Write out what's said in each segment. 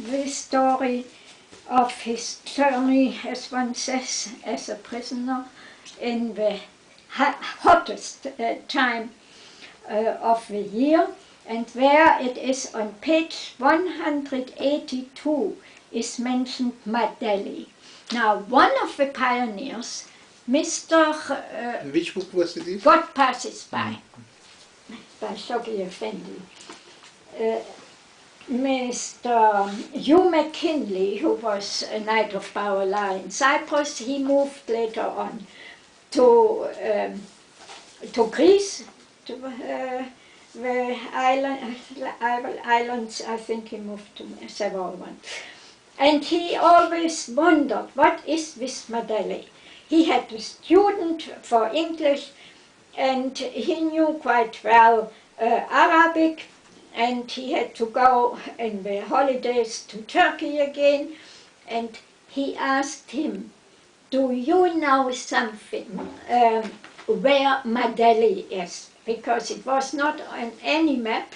the story of his journey, as one says, as a prisoner in the hottest time of the year. And there it is on page 182 is mentioned Madelli. Now, one of the pioneers, Mr. Which book was it? What Passes By Shoghi Effendi. Mr. Hugh McKinley, who was a Knight of Bahá'í in Cyprus, he moved later on to Greece, to the islands. I think he moved to several ones. And he always wondered, what is this Madelli? He had a student for English, and he knew quite well Arabic, and he had to go in the holidays to Turkey again, and he asked him, do you know something where Madelli is? Because it was not on any map,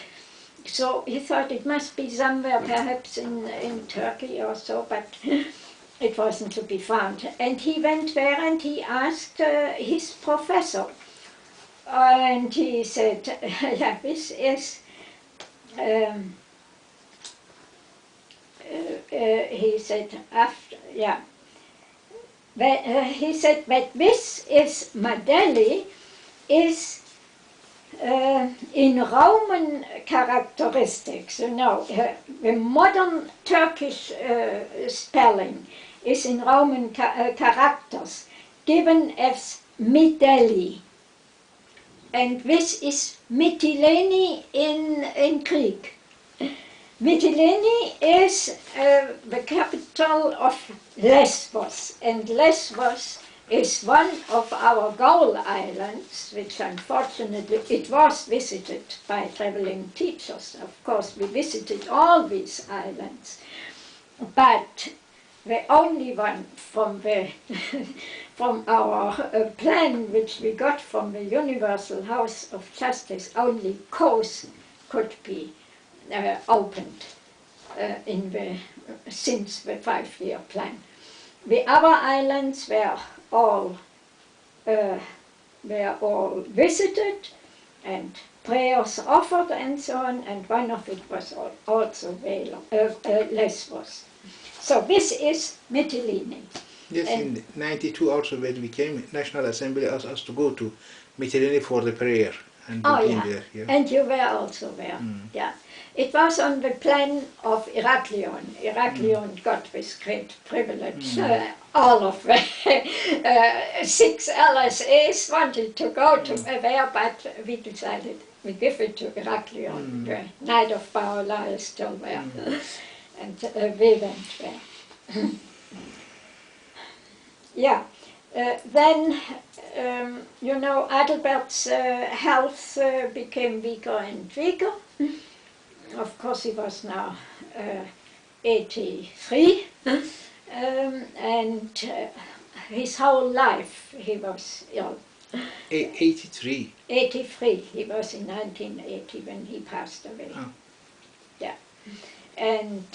so he thought it must be somewhere perhaps in Turkey or so, but it wasn't to be found. And he went there and he asked his professor, and he said, yeah, this is he said, after, yeah, he said that this is Madelli is in Roman characteristics, you know, the modern Turkish spelling is in Roman characters, given as Midelli. And this is Mytilene in Greek. Mytilene is the capital of Lesbos, and Lesbos is one of our goal islands, which unfortunately it was visited by traveling teachers. Of course, we visited all these islands, but the only one from from our plan, which we got from the Universal House of Justice, only Kos could be opened since the 5-year plan. The other islands were all visited and prayers offered and so on, and one of it was also Lesbos. So this is Mytilene. Yes, and in '92 also when we came, National Assembly asked us to go to Mytilene for the prayer. And there, yeah. And you were also there, yeah. It was on the plan of Heraklion. Heraklion got this great privilege. All of the 6 LSAs wanted to go to there, but we decided we give it to Heraklion. The Knight of Bahá'í is still there, and we went there. Yeah. Then, you know, Adelbert's health became weaker and weaker. Of course, he was now 83, and his whole life he was ill. 83? 83. He was in 1980 when he passed away. Oh. Yeah. And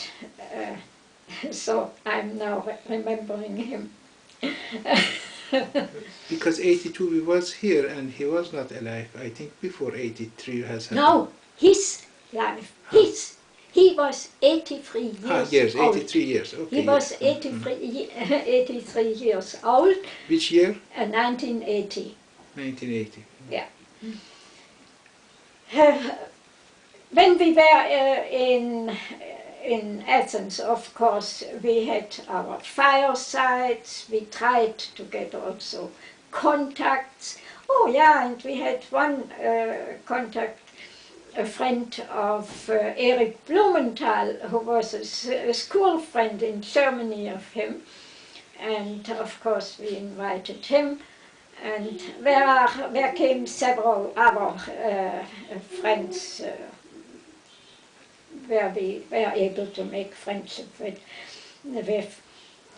so I'm now remembering him. Because 82 we was here and he was not alive. I think before 83 has happened. No, his life. He was 83 years old. Yes, 83 years. Okay. He was 83 years old. Which year? 1980. 1980. Yeah. When we were in Athens, of course, we had our firesides. We tried to get also contacts. Oh yeah, and we had one contact, a friend of Erich Blumenthal, who was a school friend in Germany of him. And of course we invited him. And there came several other friends where we were able to make friendship with.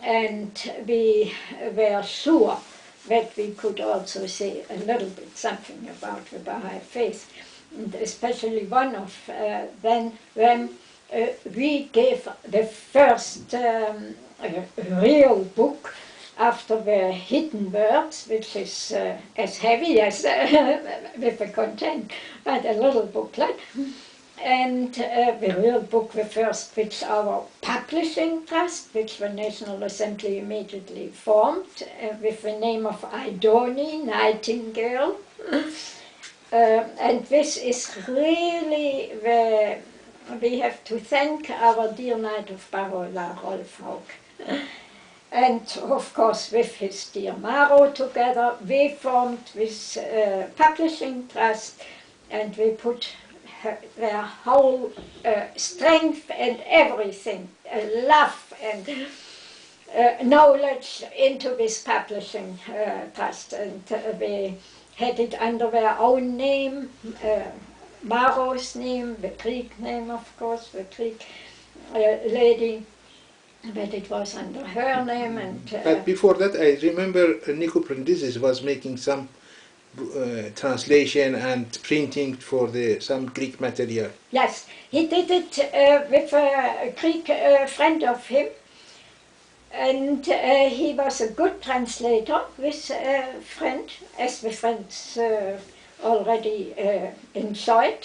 And we were sure that we could also say a little bit something about the Bahá'í faith. And especially one of them we gave the first real book after the hidden words, which is as heavy as with the content, but a little booklet. And the real book, the first, which our publishing trust, which the National Assembly immediately formed, with the name of Idoni, Nightingale. And this is really we have to thank our dear Knight of Barola, Rolf Haug. And of course with his dear Maro together, we formed this publishing trust, and we put their whole strength and everything, love and knowledge into this publishing trust. And we had it under their own name, Maro's name, the Greek name of course, the Greek lady, but it was under her name. And but before that, I remember Nico Prendizis was making some translation and printing for some Greek material. Yes, he did it with a Greek friend of him, and he was a good translator, this friend, as the friends already enjoyed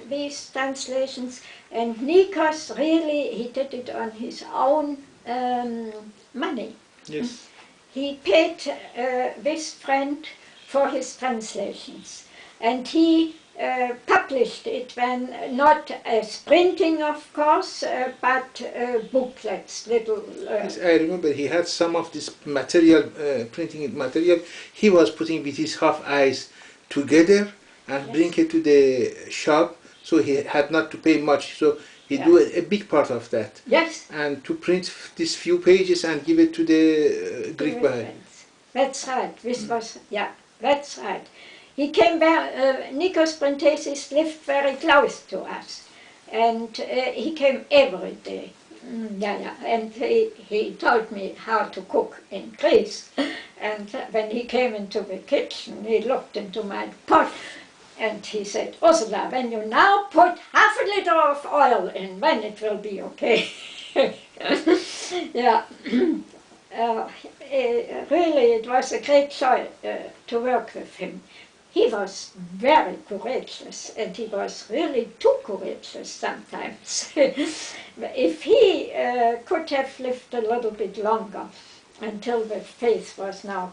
these translations. And Nikos really, he did it on his own money. Yes. He paid this friend for his translations, and he published it when not as printing, of course, but booklets, little. Yes, I remember he had some of this material, printing material. He was putting with his half eyes together and Yes. bring it to the shop, so he had not to pay much. So he do a big part of that. Yes. And to print these few pages and give it to the Greek Bahá'í. That's right. This was, yeah, that's right. He came back, Nikos Prendizis lived very close to us, and he came every day. And he told me how to cook in Greece. And when he came into the kitchen, he looked into my pot, and he said, Ursula, when you now put half a liter of oil in, then it will be okay. Yeah. Really, it was a great joy to work with him. He was very courageous, and he was really too courageous sometimes. If he could have lived a little bit longer, until the faith is now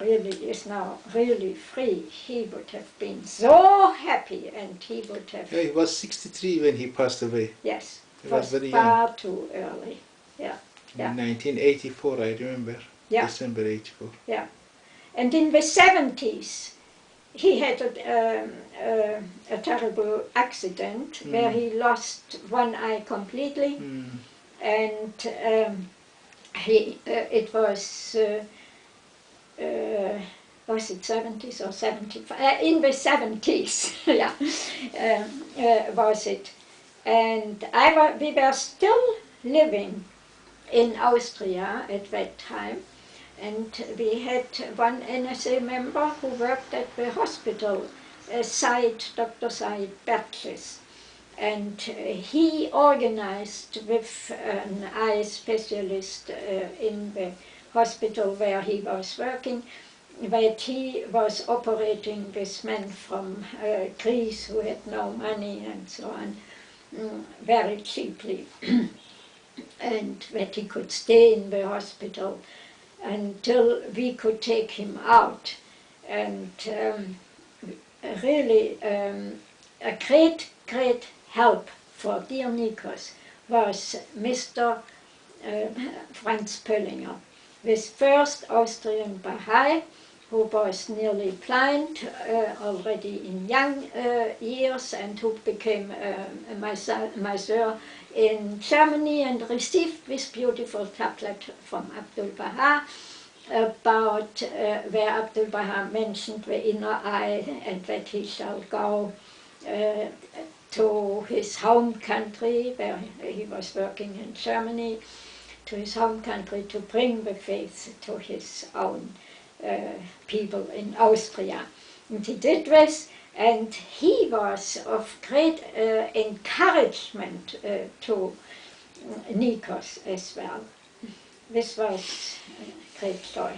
really free, he would have been so happy, and he would have... Yeah, he was 63 when he passed away. Yes, he was very far young. too early. Yeah. In 1984, I remember. Yeah. December 84. Yeah. And in the 70s, he had a terrible accident where he lost one eye completely, and it was it 70s or 75? In the 70s, yeah, was it. And we were still living in Austria at that time, and we had one NSA member who worked at the hospital, Dr. Said Bertlis. And he organized with an eye specialist in the hospital where he was working, that he was operating this man from Greece who had no money and so on, very cheaply. And that he could stay in the hospital until we could take him out. And really a great help for dear Nikos was Mr. Franz Pöllinger, this first Austrian Bahá'í who was nearly blind already in young years, and who became a masseur in Germany and received this beautiful tablet from Abdul Baha about where Abdul Baha mentioned the inner eye, and that he shall go to his home country, where he was working in Germany, to his home country to bring the faith to his own people in Austria. And he did this, And he was of great encouragement to Nikos as well. This was a great joy.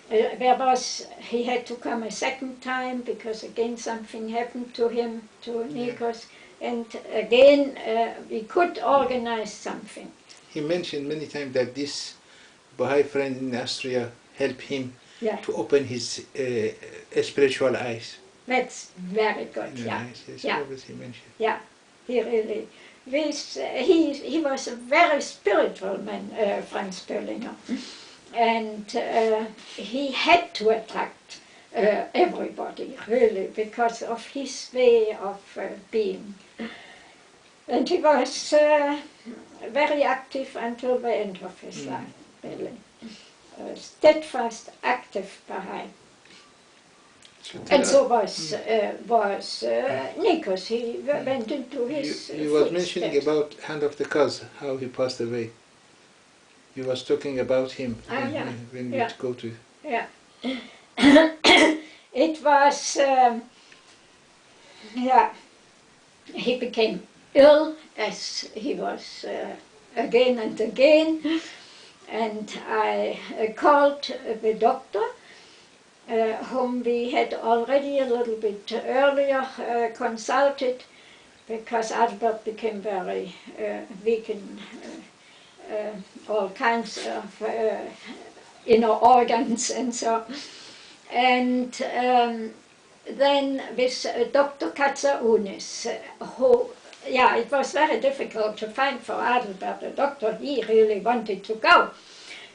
He had to come a second time because again something happened to him, to Nikos, and again we could organize something. He mentioned many times that this Baha'i friend in Austria helped him to open his spiritual eyes. That's very good, Yes, always he mentioned. Yeah, he really, he was a very spiritual man, Franz Böllinger. And he had to attract everybody, really, because of his way of being. And he was very active until the end of his life, really. Steadfast, active Baha'i. And so was Nikos. He went into his You was mentioning about Hand of the Cause, how he passed away. You was talking about him when you go to... Yeah. It was, he became ill, as he was again and again, and I called the doctor, whom we had already a little bit earlier consulted, because Adelbert became very weak in all kinds of inner organs and so. And then with Dr. Katsaunis, who, it was very difficult to find for Adelbert a doctor. He really wanted to go.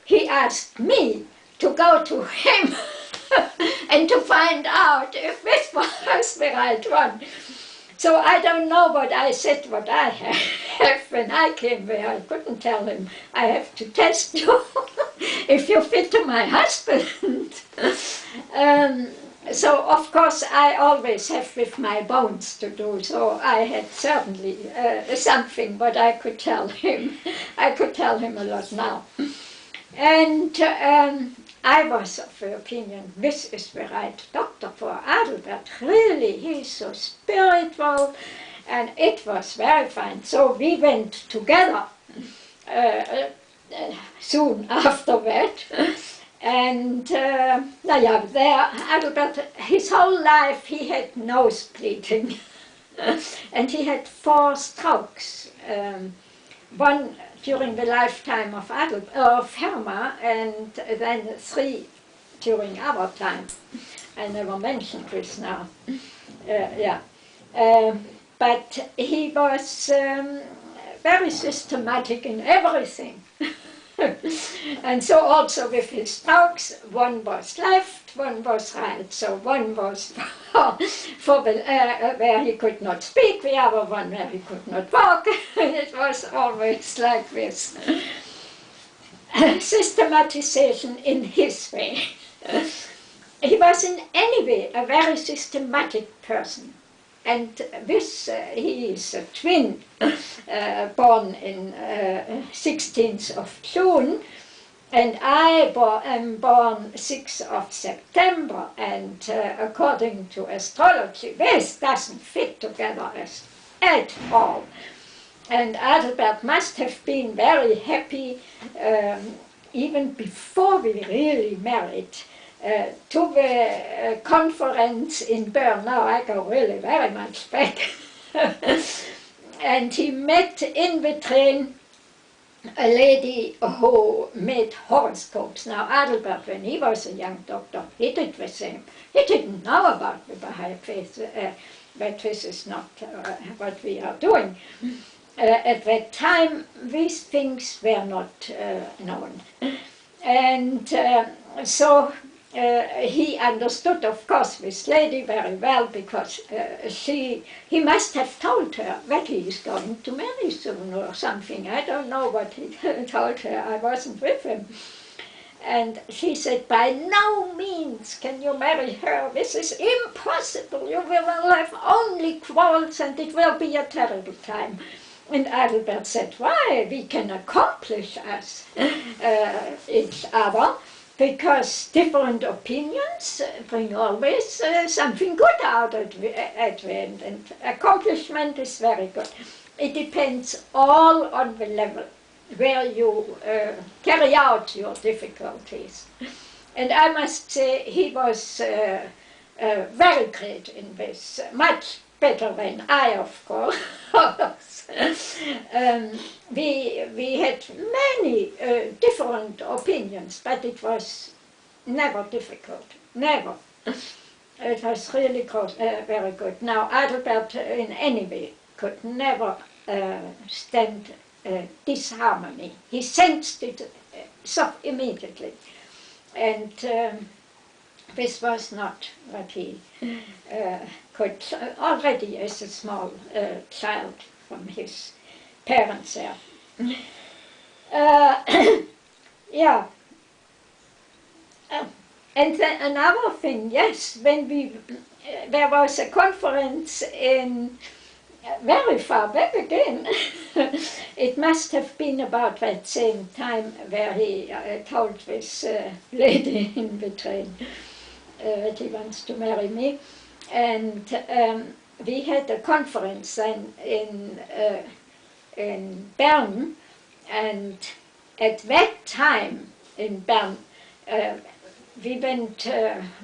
He asked me to go to him and to find out if this was the right one. So I don't know what I said, what I have. When I came there, I couldn't tell him, I have to test you if you fit to my husband. So of course I always have with my bones to do, so I had certainly something what I could tell him. I could tell him a lot now. And I was of the opinion, this is the right doctor for Adelbert. Really, he's so spiritual, and it was very fine. So we went together soon after that. And there, Adelbert, his whole life he had nose bleeding. And he had 4 strokes. One during the lifetime of Herma, and then 3 during our time. I never mentioned this now. But he was very systematic in everything. And so also with his strokes, one was left, one was right. So one was for the, where he could not speak, the other one where he could not walk. It was always like this. Systematization in his way. He was in any way a very systematic person. And this, he is a twin, born in 16th of June, and I am born 6th of September, and according to astrology, this doesn't fit together at all. And Adelbert must have been very happy, even before we really married, to the conference in Bern. Now I go really very much back. And he met in the train a lady who made horoscopes. Now Adelbert, when he was a young doctor, he did the same. He didn't know about the Baha'i faith, but this is not what we are doing. At that time, these things were not known. And so he understood, of course, this lady very well, because he must have told her that he is going to marry soon or something. I don't know what he told her. I wasn't with him. And she said, by no means can you marry her. This is impossible. You will have only quarrels and it will be a terrible time. And Adelbert said, why? We can accomplish us each other, because different opinions bring always something good out at the end, and accomplishment is very good. It depends all on the level where you carry out your difficulties. And I must say he was very great in this, much better than I, of course. We had many different opinions, but it was never difficult, never. It was really very good. Now, Adelbert in any way could never stand disharmony. He sensed it so immediately. And this was not what he could already as a small child from his parents there. Yeah. And then another thing, yes, when there was a conference in very far back again. It must have been about that same time where he told this lady in the train that he wants to marry me. And we had a conference then in Bern, and at that time in Bern we went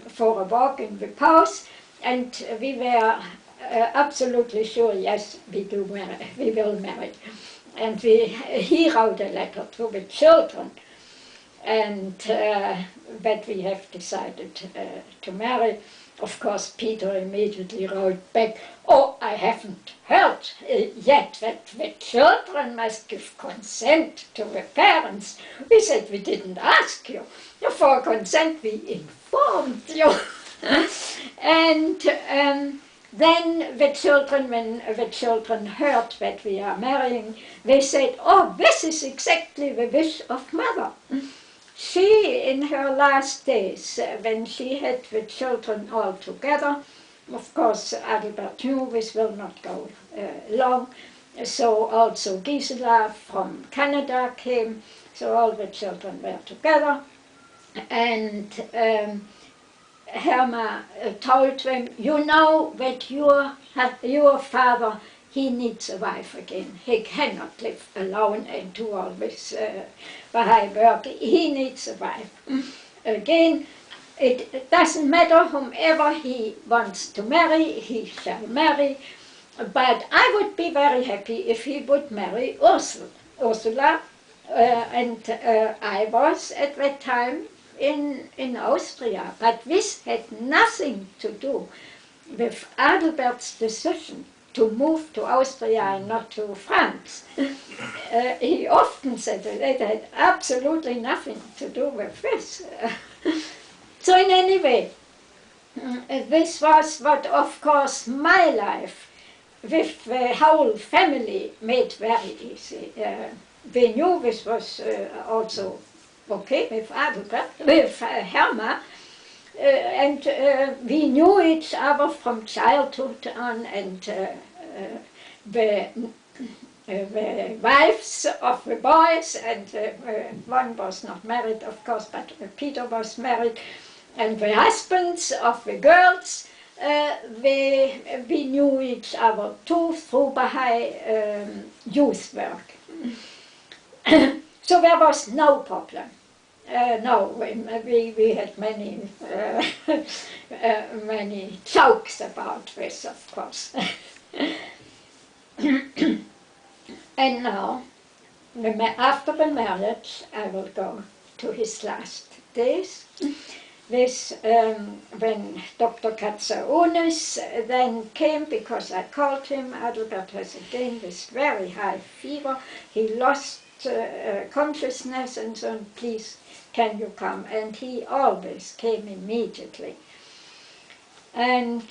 for a walk in the Pause, and we were absolutely sure, yes, we will marry. And he wrote a letter to the children, and that we have decided to marry. Of course, Peter immediately wrote back, "Oh, I haven't heard yet that the children must give consent to the parents." We said, "We didn't ask you for consent, we informed you." And then the children, when the children heard that we are marrying, they said, "Oh, this is exactly the wish of mother." She, in her last days, when she had the children all together, of course, Adelbert knew this will not go long, so also Gisela from Canada came, so all the children were together, and Herma told them, "You know that your father, he needs a wife again. He cannot live alone and do all this Bahá'í work. He needs a wife. Again, it doesn't matter whomever he wants to marry, he shall marry. But I would be very happy if he would marry Ursula. And I was at that time in Austria, but this had nothing to do with Adelbert's decision to move to Austria and not to France. He often said that it had absolutely nothing to do with this. So in any way, this was what, of course, my life with the whole family made very easy. We knew this was also okay with Adelbert, with Herma, and we knew each other from childhood on, and the wives of the boys, and one was not married, of course, but Peter was married, and the husbands of the girls, we knew each other too through Bahá'í youth work. So there was no problem. No, we had many many jokes about this, of course. And now, after the marriage, I will go to his last days. This, when Dr. Katsaounis then came, because I called him, Adelbert has again this very high fever. He lost consciousness and so on, "Please, can you come?" And he always came immediately. And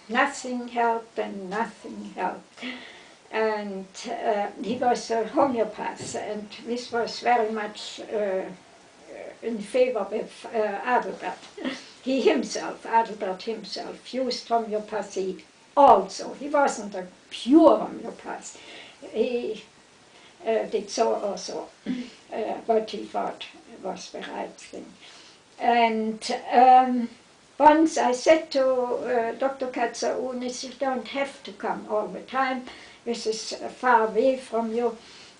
nothing helped and nothing helped. And he was a homeopath, and this was very much in favor with Adelbert. He himself, Adelbert himself, used homeopathy also. He wasn't a pure homeopath. He did so also what he thought was the right thing. And once I said to Dr. Katsounis, you don't have to come all the time. This is far away from you,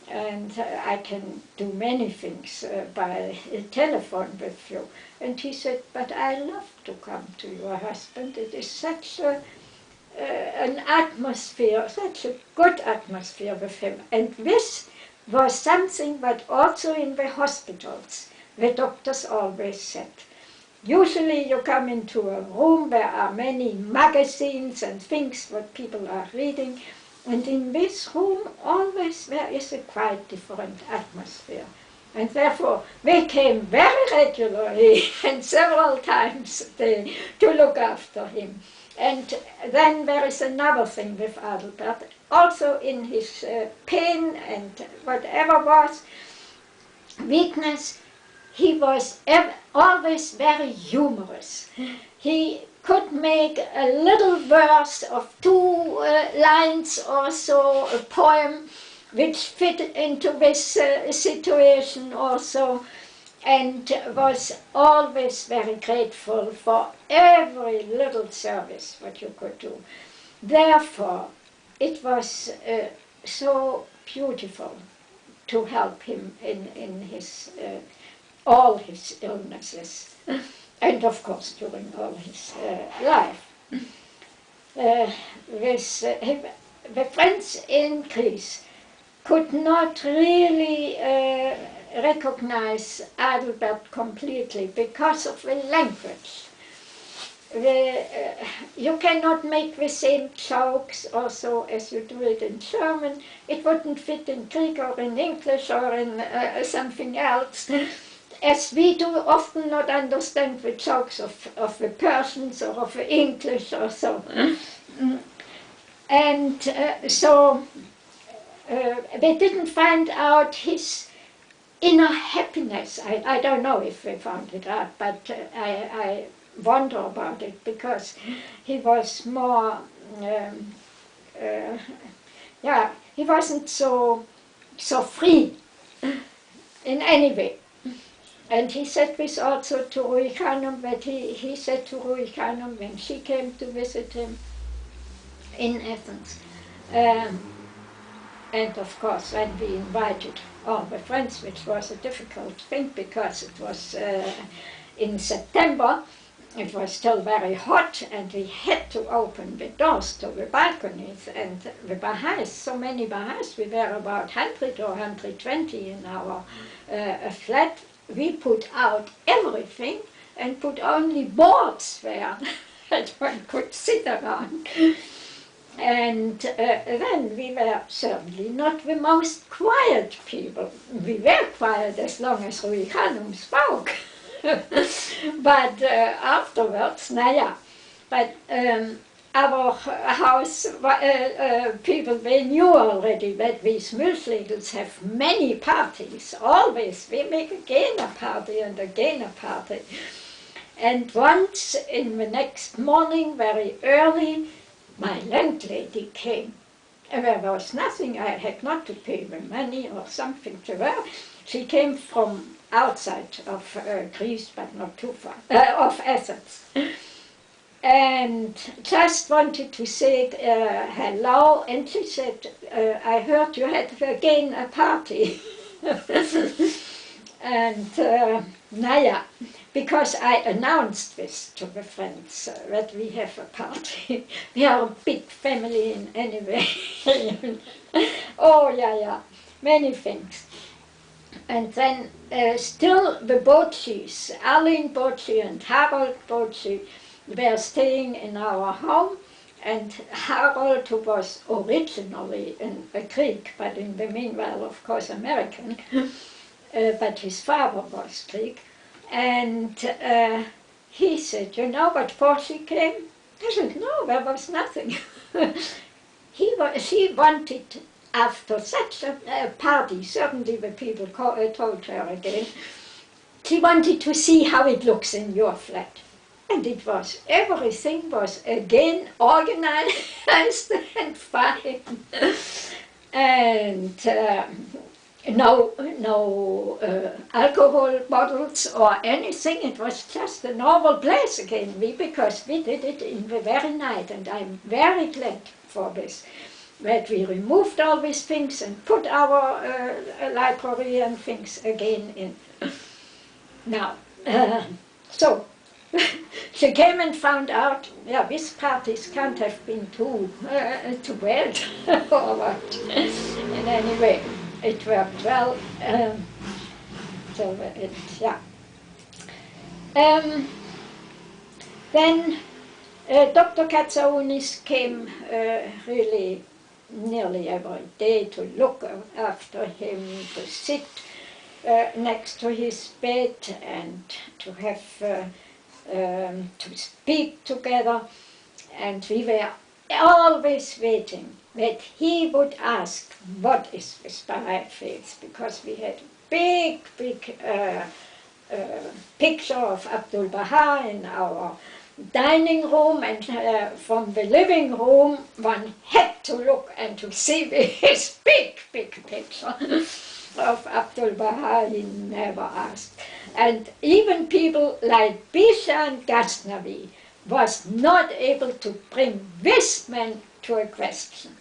and I can do many things by telephone with you. And he said, but I love to come to your husband. It is such an atmosphere, such a good atmosphere with him. And this was something that also in the hospitals, the doctors always said. Usually you come into a room, there are many magazines and things what people are reading, and in this room always there is a quite different atmosphere. And therefore they came very regularly and several times a day to look after him. And then there is another thing with Adelbert, also in his pain and whatever was weakness, he was always very humorous. He could make a little verse of 2 lines or so, a poem, which fit into this situation also, and was always very grateful for every little service what you could do. Therefore, it was so beautiful to help him in his all his illnesses, and of course during all his life. The friends in Greece could not really recognize Adelbert completely because of the language. You cannot make the same jokes also as you do it in German. It wouldn't fit in Greek or in English or in something else. As we do often not understand the jokes of the Persians or of the English or so. And so they didn't find out his inner happiness. I don't know if they found it out, but I wonder about it, because he was more, he wasn't so free in any way. And he said this also to Ruhi Khanum, that he said to Ruhi Khanum when she came to visit him in Athens. And of course, when we invited all the friends, which was a difficult thing because it was in September, it was still very hot, and we had to open the doors to the balconies. And the Bahá'ís, so many Bahá'ís, we were about 100 or 120 in our flat. We put out everything and put only boards there that one could sit around. And then we were certainly not the most quiet people. We were quiet as long as Ruhi Khanum spoke. But afterwards, but our house people, they knew already that these Mühlschlegels have many parties, always. We make again a party and again a party. And once in the next morning, very early, my landlady came. There was nothing, I had not to pay the money or something to her. She came from outside of Greece, but not too far, of Athens. And just wanted to say hello, and she said, I heard you had again a party. And because I announced this to the friends, that we have a party. We are a big family in any way. Oh, many things. And then still the Bocsis, Arlene Bocsi and Harold Bocsi, were staying in our home, and Harold, who was originally a Greek, but in the meanwhile, of course, American, but his father was Greek, and he said, you know what Bocsi came? I said, no, there was nothing. She wanted, after such a party, certainly the people told her again, she wanted to see how it looks in your flat. And it was, everything was again organized and fine. And no alcohol bottles or anything. It was just a normal place again, because we did it in the very night, and I'm very glad for this, that we removed all these things and put our library and things again in. Now, so she came and found out, yeah, these parties can't have been too bad or what. In any way, it worked well. Then Dr. Katsounis came really nearly every day to look after him, to sit next to his bed and to have to speak together, and we were always waiting that he would ask, what is this Bahá'í faith? Because we had big picture of Abdul Baha in our dining room, and from the living room one had to look and to see his big picture of Abdul Baha. He never asked. And even people like Bijan Rohani was not able to bring this man to a question.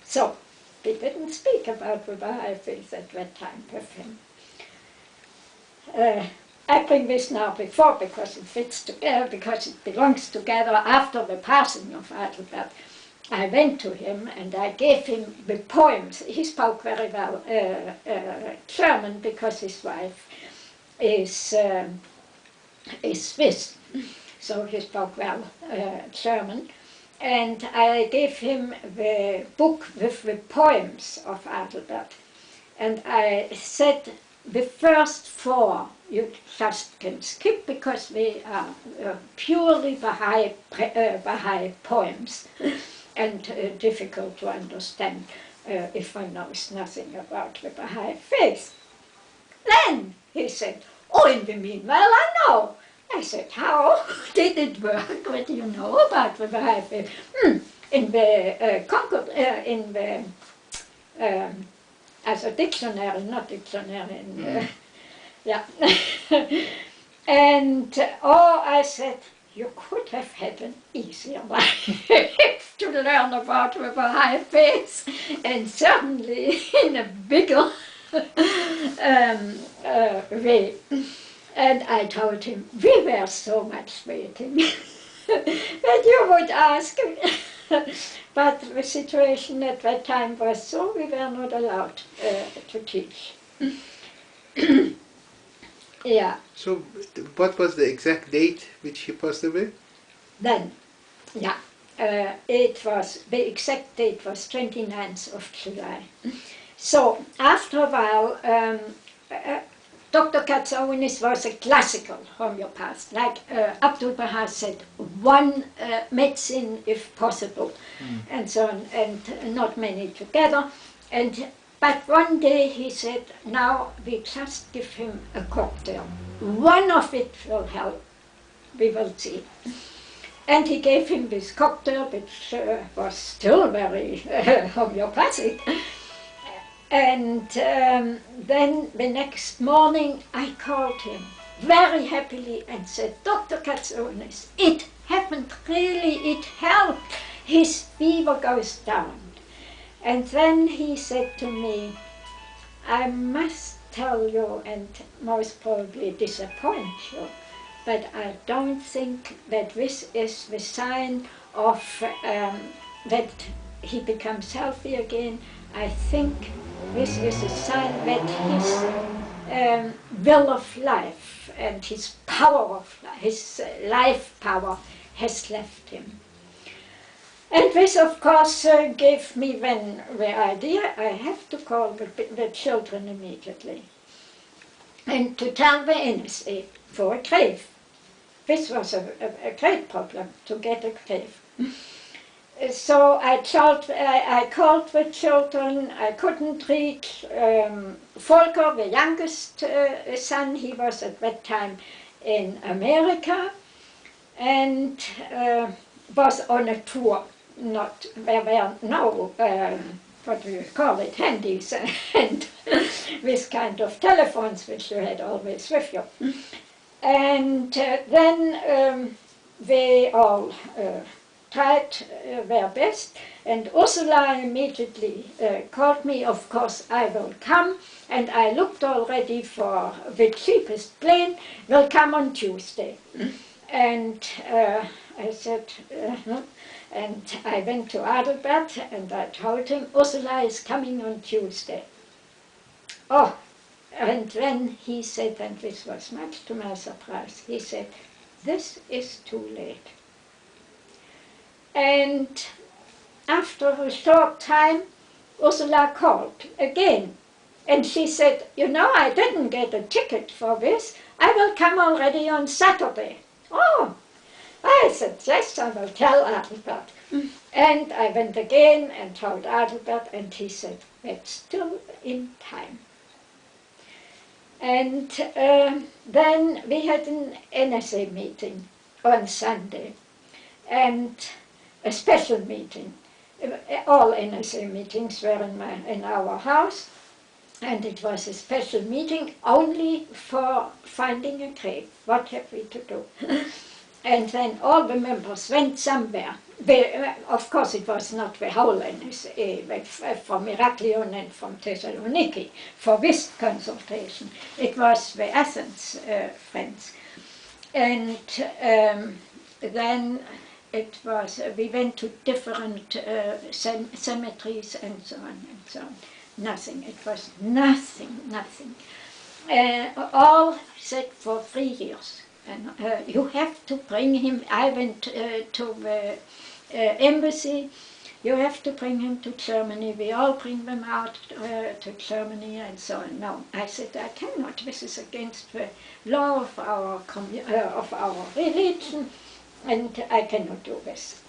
So we didn't speak about the Bahá'í faith at that time with him. I bring this now before because it fits together, because it belongs together. After the passing of Adelbert, I went to him and I gave him the poems. He spoke very well German, because his wife is Swiss, so he spoke well German. And I gave him the book with the poems of Adelbert. And I said, the first 4 you just can skip, because they are purely Bahá'í poems and difficult to understand if one knows nothing about the Bahá'í faith. Then he said, oh, in the meanwhile I know. I said, how did it work? What do you know about the Bahá'í faith? In the Concord, in the as a dictionary, not dictionary, yeah. And I said, you could have had an easier life to learn about the Bahá'í faith, and certainly in a bigger way. And I told him, we were so much waiting that you would ask. But the situation at that time was so we were not allowed to teach. Yeah. So what was the exact date which he passed away? Then, yeah, it was, the exact date was 29th of July. So after a while, Dr. Katsounis was a classical homeopath, like Abdul Baha said, one medicine if possible, and so on, and not many together. But one day he said, now we just give him a cocktail. One of it will help, we will see. And he gave him this cocktail, which was still very homeopathic. And then the next morning I called him very happily and said, Dr. Katsounis, it happened really, it helped. His fever goes down. And then he said to me, I must tell you, and most probably disappoint you, but I don't think that this is the sign of that he becomes healthy again. I think this is a sign that his will of life and his power of life, his life power has left him. And this, of course, gave me then the idea I have to call the children immediately and to tell the NSA for a grave. This was a great problem, to get a grave. So I called the children. I couldn't reach Volker, the youngest son. He was at that time in America and was on a tour. There were no, what do you call it, handies and with kind of telephones which you had always with you. And then they all tried their best, and Ursula immediately called me. Of course I will come, and I looked already for the cheapest plane, will come on Tuesday. And I said, and I went to Adelbert and I told him, Ursula is coming on Tuesday. Oh, and then he said, and this was much to my surprise, he said, this is too late. And after a short time, Ursula called again. And she said, you know, I didn't get a ticket for this. I will come already on Saturday. Oh, I said, yes, I will tell Adelbert. And I went again and told Adelbert, and he said, it's still in time. And then we had an NSA meeting on Sunday, and a special meeting. All NSA meetings were in our house, and it was a special meeting only for finding a grave. What have we to do? And then all the members went somewhere. Of course, it was not the whole NSA, from Heraklion and from Thessaloniki, for this consultation. It was the Athens friends. And then it was, we went to different cemeteries and so on and so on. Nothing, it was nothing. All said for 3 years. And you have to bring him. I went to the embassy. You have to bring him to Germany. We all bring them out to Germany and so on. No, I said I cannot. This is against the law of our religion, and I cannot do this.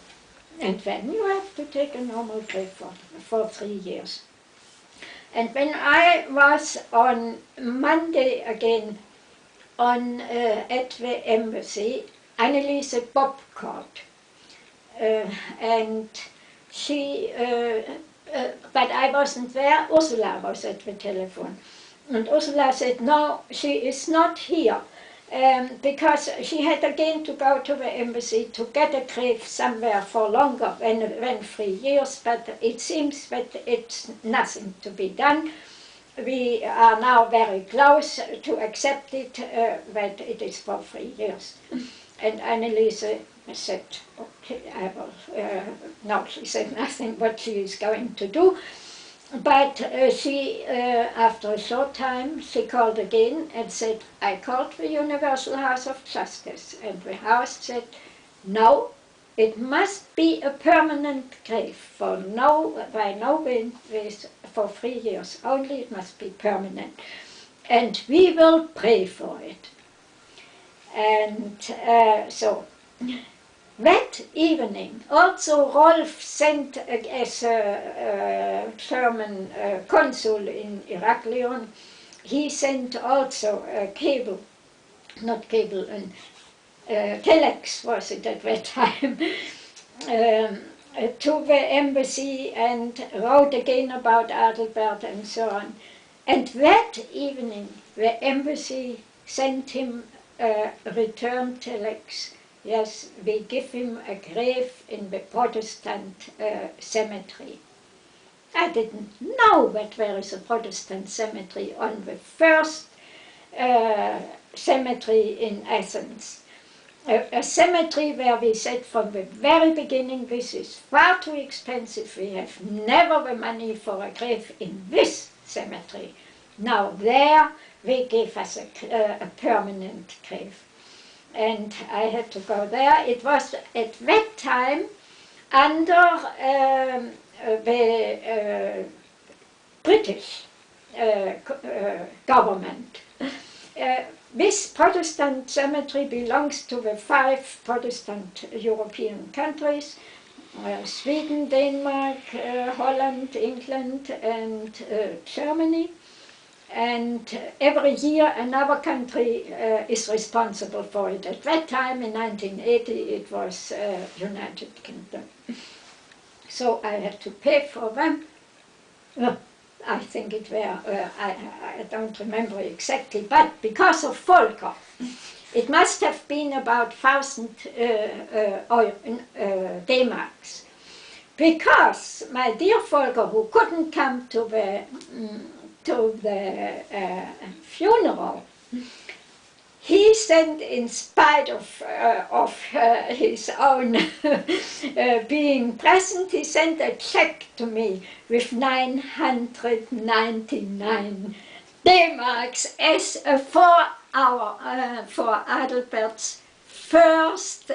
And then you have to take a normal grave for 3 years. And when I was on Monday again at the embassy, Anneliese Bob called. And she, but I wasn't there, Ursula was at the telephone. And Ursula said, no, she is not here, because she had again to go to the embassy to get a grave somewhere for longer than 3 years, but it seems that it's nothing to be done. We are now very close to accept it, that it is for 3 years. And Anneliese said, okay, I will, no, she said nothing what she is going to do. But she, after a short time, she called again and said, I called the Universal House of Justice. And the house said, no, it must be a permanent grave by no means for 3 years. Only it must be permanent. And we will pray for it. And so that evening, also Rolf sent as a German consul in Heraklion, he sent also a cable, not cable, telex was it at that time, to the embassy and wrote again about Adelbert and so on. And that evening the embassy sent him a return telex. Yes, we give him a grave in the Protestant cemetery. I didn't know that there is a Protestant cemetery on the first cemetery in Athens. A cemetery where we said from the very beginning, this is far too expensive, we have never the money for a grave in this cemetery. Now there they gave us a permanent grave. And I had to go there. It was at that time under the British government. This Protestant cemetery belongs to the 5 Protestant European countries, Sweden, Denmark, Holland, England and Germany. And every year another country is responsible for it. At that time, in 1980, it was United Kingdom. So I had to pay for them. I think it were, I don't remember exactly, but because of Volker. It must have been about 1,000 D-marks. Because my dear Volker, who couldn't come to the funeral, he sent, in spite of his own being present, he sent a check to me with 999 D-marks as for Adelbert's first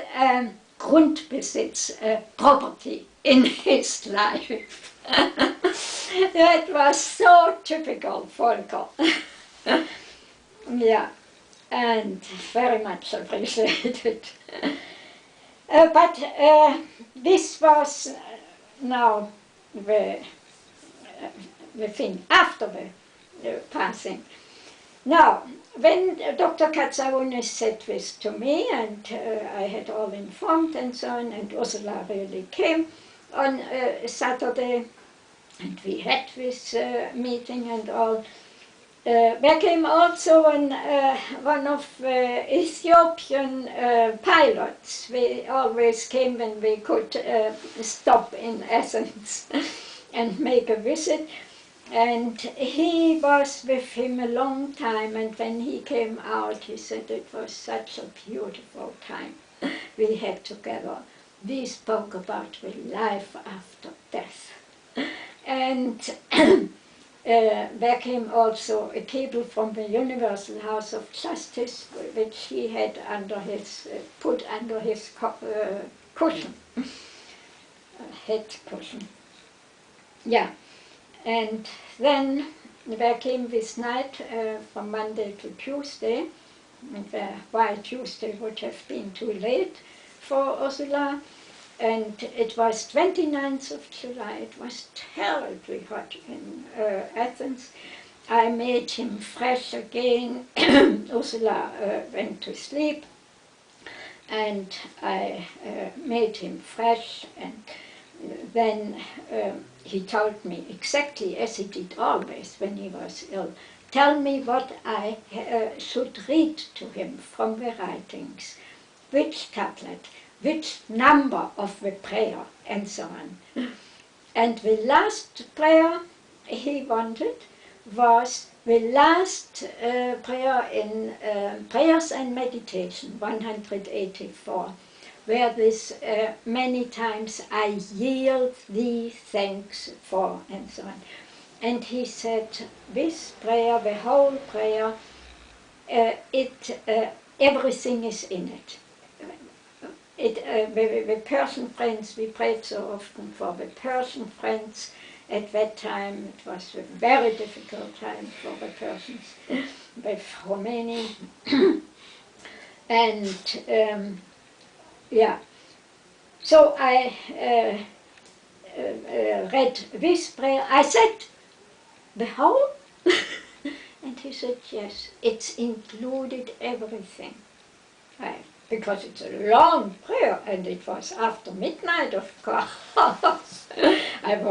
Grundbesitz property in his life. That was so typical Volker. Yeah, and very much appreciated. But this was now the thing after the passing. Now, when Dr. Katsounis said this to me, and I had all informed and so on, and Ursula really came on Saturday, and we had this meeting and all. There came also one of the Ethiopian pilots. We always came when we could stop in Athens and make a visit. And he was with him a long time, and when he came out, he said it was such a beautiful time we had together. We spoke about the life after death. And there came also a cable from the Universal House of Justice, which he had under his, put under his cushion, head cushion. Yeah. And then there came this night from Monday to Tuesday, and why Tuesday would have been too late for Ursula, and it was 29th of July. It was terribly hot in Athens. I made him fresh again. Ursula went to sleep, and I made him fresh, and then he told me exactly as he did always when he was ill, tell me what I should read to him from the writings, which tablet, which number of the prayer, and so on. And the last prayer he wanted was the last prayer in Prayers and Meditation, 184. Where this many times I yield thee thanks for, and so on. And he said, this prayer, the whole prayer, everything is in it. The Persian friends, we prayed so often for the Persian friends. At that time, it was a very difficult time for the Persians, with Khomeini. And yeah, so I read this prayer. I said, the whole? And he said, yes, it's included everything. Because it's a long prayer, and it was after midnight, of course. I was